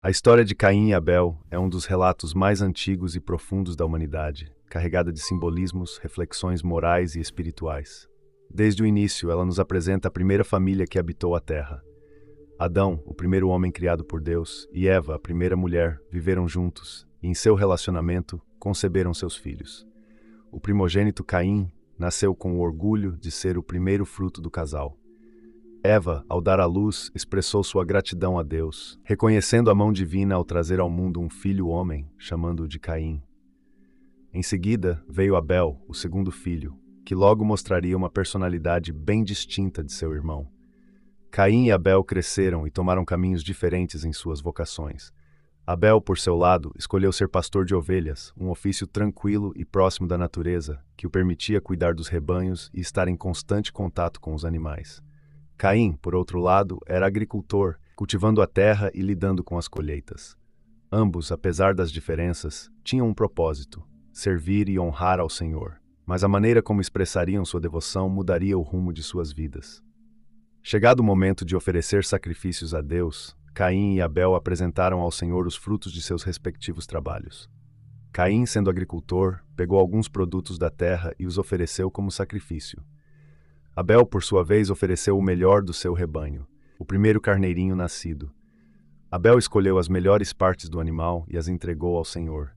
A história de Caim e Abel é um dos relatos mais antigos e profundos da humanidade, carregada de simbolismos, reflexões morais e espirituais. Desde o início, ela nos apresenta a primeira família que habitou a Terra. Adão, o primeiro homem criado por Deus, e Eva, a primeira mulher, viveram juntos e, em seu relacionamento, conceberam seus filhos. O primogênito Caim nasceu com o orgulho de ser o primeiro fruto do casal. Eva, ao dar à luz, expressou sua gratidão a Deus, reconhecendo a mão divina ao trazer ao mundo um filho homem, chamando-o de Caim. Em seguida, veio Abel, o segundo filho, que logo mostraria uma personalidade bem distinta de seu irmão. Caim e Abel cresceram e tomaram caminhos diferentes em suas vocações. Abel, por seu lado, escolheu ser pastor de ovelhas, um ofício tranquilo e próximo da natureza, que o permitia cuidar dos rebanhos e estar em constante contato com os animais. Caim, por outro lado, era agricultor, cultivando a terra e lidando com as colheitas. Ambos, apesar das diferenças, tinham um propósito: servir e honrar ao Senhor. Mas a maneira como expressariam sua devoção mudaria o rumo de suas vidas. Chegado o momento de oferecer sacrifícios a Deus, Caim e Abel apresentaram ao Senhor os frutos de seus respectivos trabalhos. Caim, sendo agricultor, pegou alguns produtos da terra e os ofereceu como sacrifício. Abel, por sua vez, ofereceu o melhor do seu rebanho, o primeiro carneirinho nascido. Abel escolheu as melhores partes do animal e as entregou ao Senhor.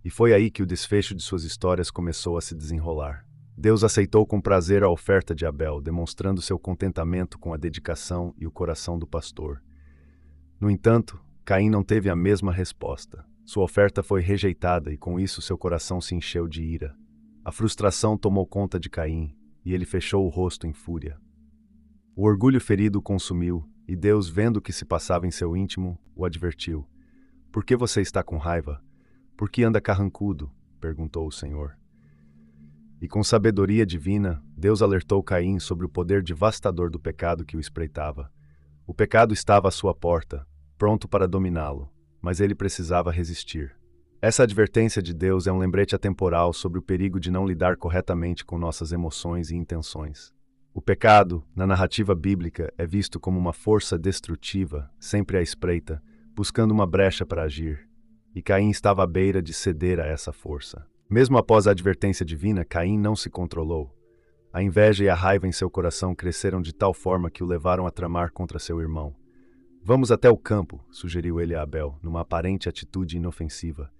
E foi aí que o desfecho de suas histórias começou a se desenrolar. Deus aceitou com prazer a oferta de Abel, demonstrando seu contentamento com a dedicação e o coração do pastor. No entanto, Caim não teve a mesma resposta. Sua oferta foi rejeitada e com isso seu coração se encheu de ira. A frustração tomou conta de Caim e ele fechou o rosto em fúria. O orgulho ferido o consumiu e Deus, vendo o que se passava em seu íntimo, o advertiu. Por que você está com raiva? Por que anda carrancudo? Perguntou o Senhor. E com sabedoria divina, Deus alertou Caim sobre o poder devastador do pecado que o espreitava. O pecado estava à sua porta, pronto para dominá-lo, mas ele precisava resistir. Essa advertência de Deus é um lembrete atemporal sobre o perigo de não lidar corretamente com nossas emoções e intenções. O pecado, na narrativa bíblica, é visto como uma força destrutiva, sempre à espreita, buscando uma brecha para agir. E Caim estava à beira de ceder a essa força. Mesmo após a advertência divina, Caim não se controlou. A inveja e a raiva em seu coração cresceram de tal forma que o levaram a tramar contra seu irmão. Vamos até o campo, sugeriu ele a Abel, numa aparente atitude inofensiva.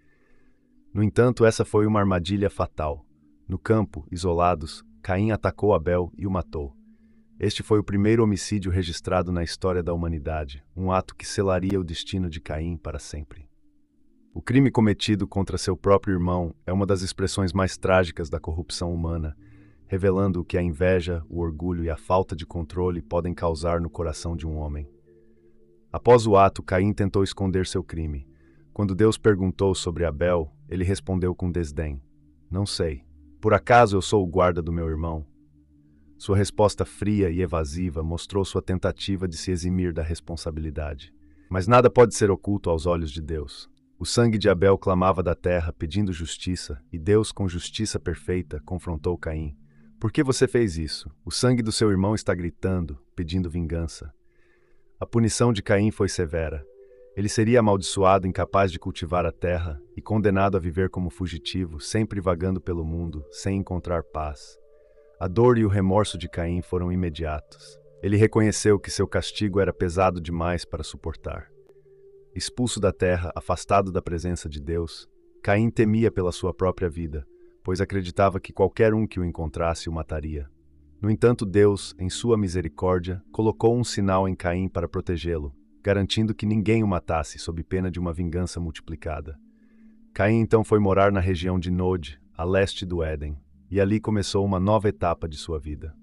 No entanto, essa foi uma armadilha fatal. No campo, isolados, Caim atacou Abel e o matou. Este foi o primeiro homicídio registrado na história da humanidade, um ato que selaria o destino de Caim para sempre. O crime cometido contra seu próprio irmão é uma das expressões mais trágicas da corrupção humana, revelando o que a inveja, o orgulho e a falta de controle podem causar no coração de um homem. Após o ato, Caim tentou esconder seu crime. Quando Deus perguntou sobre Abel, ele respondeu com desdém: Não sei. Por acaso eu sou o guarda do meu irmão? Sua resposta fria e evasiva mostrou sua tentativa de se eximir da responsabilidade. Mas nada pode ser oculto aos olhos de Deus. O sangue de Abel clamava da terra, pedindo justiça, e Deus, com justiça perfeita, confrontou Caim. Por que você fez isso? O sangue do seu irmão está gritando, pedindo vingança. A punição de Caim foi severa. Ele seria amaldiçoado, incapaz de cultivar a terra, e condenado a viver como fugitivo, sempre vagando pelo mundo, sem encontrar paz. A dor e o remorso de Caim foram imediatos. Ele reconheceu que seu castigo era pesado demais para suportar. Expulso da terra, afastado da presença de Deus, Caim temia pela sua própria vida, pois acreditava que qualquer um que o encontrasse o mataria. No entanto, Deus, em sua misericórdia, colocou um sinal em Caim para protegê-lo, garantindo que ninguém o matasse sob pena de uma vingança multiplicada. Caim então foi morar na região de Nod, a leste do Éden, e ali começou uma nova etapa de sua vida.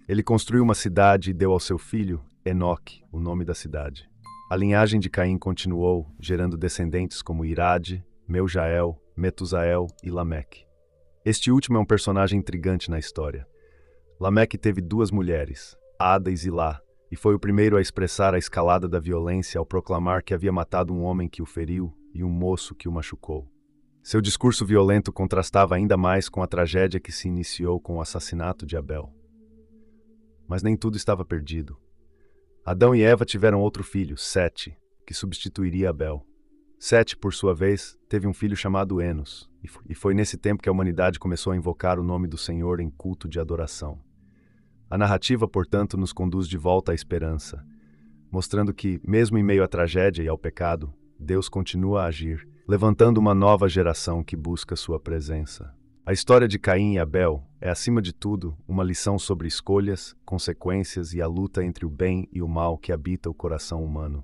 Ele construiu uma cidade e deu ao seu filho, Enoque, o nome da cidade. A linhagem de Caim continuou, gerando descendentes como Irade, Meujael, Metusael e Lameque. Este último é um personagem intrigante na história. Lameque teve duas mulheres, Ada e Zilá, e foi o primeiro a expressar a escalada da violência ao proclamar que havia matado um homem que o feriu e um moço que o machucou. Seu discurso violento contrastava ainda mais com a tragédia que se iniciou com o assassinato de Abel. Mas nem tudo estava perdido. Adão e Eva tiveram outro filho, Sete. que substituiria Abel. Sete, por sua vez, teve um filho chamado Enos, e foi nesse tempo que a humanidade começou a invocar o nome do Senhor em culto de adoração. A narrativa, portanto, nos conduz de volta à esperança, mostrando que, mesmo em meio à tragédia e ao pecado, Deus continua a agir, levantando uma nova geração que busca sua presença. A história de Caim e Abel é, acima de tudo, uma lição sobre escolhas, consequências e a luta entre o bem e o mal que habita o coração humano.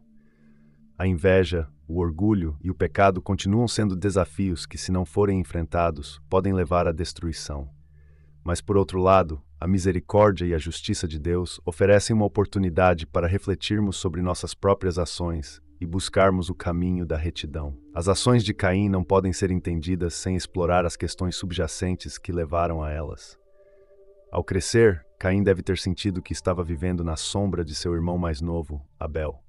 A inveja, o orgulho e o pecado continuam sendo desafios que, se não forem enfrentados, podem levar à destruição. Mas, por outro lado, a misericórdia e a justiça de Deus oferecem uma oportunidade para refletirmos sobre nossas próprias ações e buscarmos o caminho da retidão. As ações de Caim não podem ser entendidas sem explorar as questões subjacentes que levaram a elas. Ao crescer, Caim deve ter sentido que estava vivendo na sombra de seu irmão mais novo, Abel.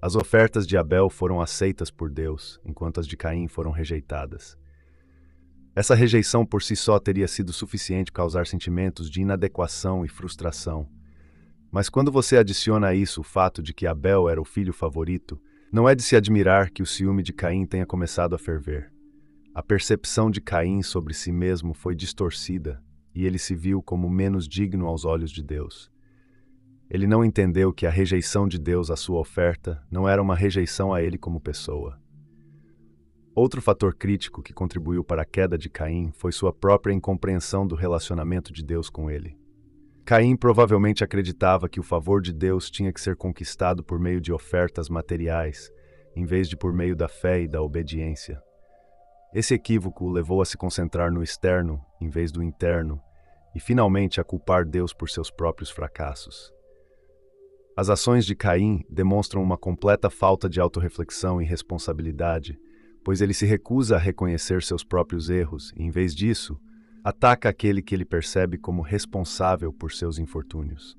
As ofertas de Abel foram aceitas por Deus, enquanto as de Caim foram rejeitadas. Essa rejeição por si só teria sido suficiente para causar sentimentos de inadequação e frustração. Mas quando você adiciona a isso o fato de que Abel era o filho favorito, não é de se admirar que o ciúme de Caim tenha começado a ferver. A percepção de Caim sobre si mesmo foi distorcida, e ele se viu como menos digno aos olhos de Deus. Ele não entendeu que a rejeição de Deus à sua oferta não era uma rejeição a ele como pessoa. Outro fator crítico que contribuiu para a queda de Caim foi sua própria incompreensão do relacionamento de Deus com ele. Caim provavelmente acreditava que o favor de Deus tinha que ser conquistado por meio de ofertas materiais, em vez de por meio da fé e da obediência. Esse equívoco o levou a se concentrar no externo, em vez do interno, e finalmente a culpar Deus por seus próprios fracassos. As ações de Caim demonstram uma completa falta de autorreflexão e responsabilidade, pois ele se recusa a reconhecer seus próprios erros e, em vez disso, ataca aquele que ele percebe como responsável por seus infortúnios.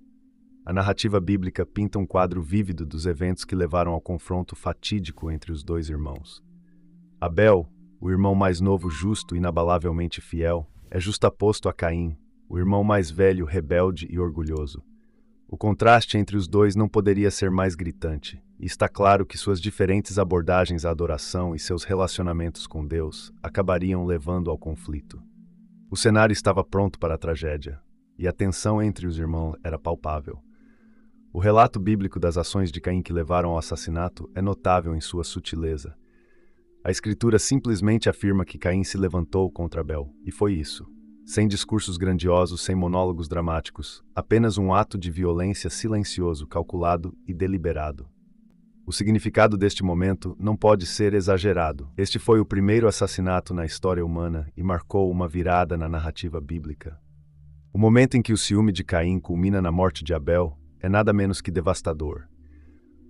A narrativa bíblica pinta um quadro vívido dos eventos que levaram ao confronto fatídico entre os dois irmãos. Abel, o irmão mais novo justo e inabalavelmente fiel, é justaposto a Caim, o irmão mais velho rebelde e orgulhoso. O contraste entre os dois não poderia ser mais gritante, e está claro que suas diferentes abordagens à adoração e seus relacionamentos com Deus acabariam levando ao conflito. O cenário estava pronto para a tragédia, e a tensão entre os irmãos era palpável. O relato bíblico das ações de Caim que levaram ao assassinato é notável em sua sutileza. A Escritura simplesmente afirma que Caim se levantou contra Abel, e foi isso. Sem discursos grandiosos, sem monólogos dramáticos, apenas um ato de violência silencioso, calculado e deliberado. O significado deste momento não pode ser exagerado. Este foi o primeiro assassinato na história humana e marcou uma virada na narrativa bíblica. O momento em que o ciúme de Caim culmina na morte de Abel é nada menos que devastador.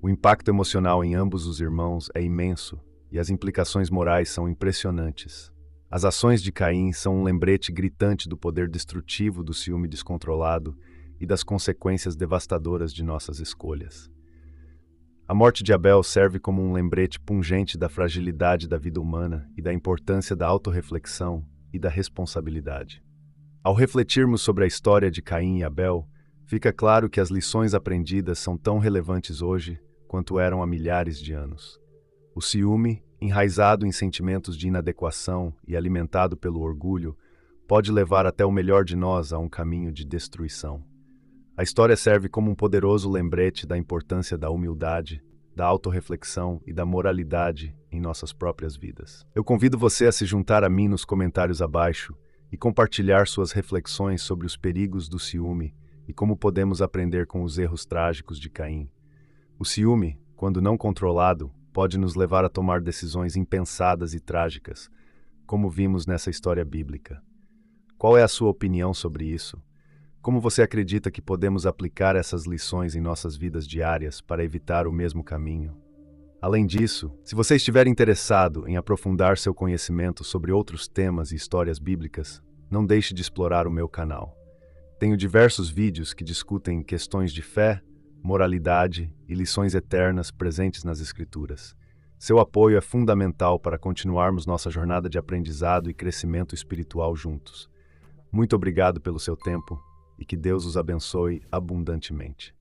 O impacto emocional em ambos os irmãos é imenso e as implicações morais são impressionantes. As ações de Caim são um lembrete gritante do poder destrutivo do ciúme descontrolado e das consequências devastadoras de nossas escolhas. A morte de Abel serve como um lembrete pungente da fragilidade da vida humana e da importância da autorreflexão e da responsabilidade. Ao refletirmos sobre a história de Caim e Abel, fica claro que as lições aprendidas são tão relevantes hoje quanto eram há milhares de anos. O ciúme, enraizado em sentimentos de inadequação e alimentado pelo orgulho, pode levar até o melhor de nós a um caminho de destruição. A história serve como um poderoso lembrete da importância da humildade, da autorreflexão e da moralidade em nossas próprias vidas. Eu convido você a se juntar a mim nos comentários abaixo e compartilhar suas reflexões sobre os perigos do ciúme e como podemos aprender com os erros trágicos de Caim. O ciúme, quando não controlado, pode nos levar a tomar decisões impensadas e trágicas, como vimos nessa história bíblica. Qual é a sua opinião sobre isso? Como você acredita que podemos aplicar essas lições em nossas vidas diárias para evitar o mesmo caminho? Além disso, se você estiver interessado em aprofundar seu conhecimento sobre outros temas e histórias bíblicas, não deixe de explorar o meu canal. Tenho diversos vídeos que discutem questões de fé, moralidade e lições eternas presentes nas Escrituras. Seu apoio é fundamental para continuarmos nossa jornada de aprendizado e crescimento espiritual juntos. Muito obrigado pelo seu tempo e que Deus os abençoe abundantemente.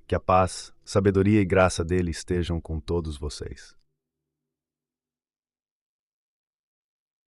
Que a paz, sabedoria e graça dele estejam com todos vocês.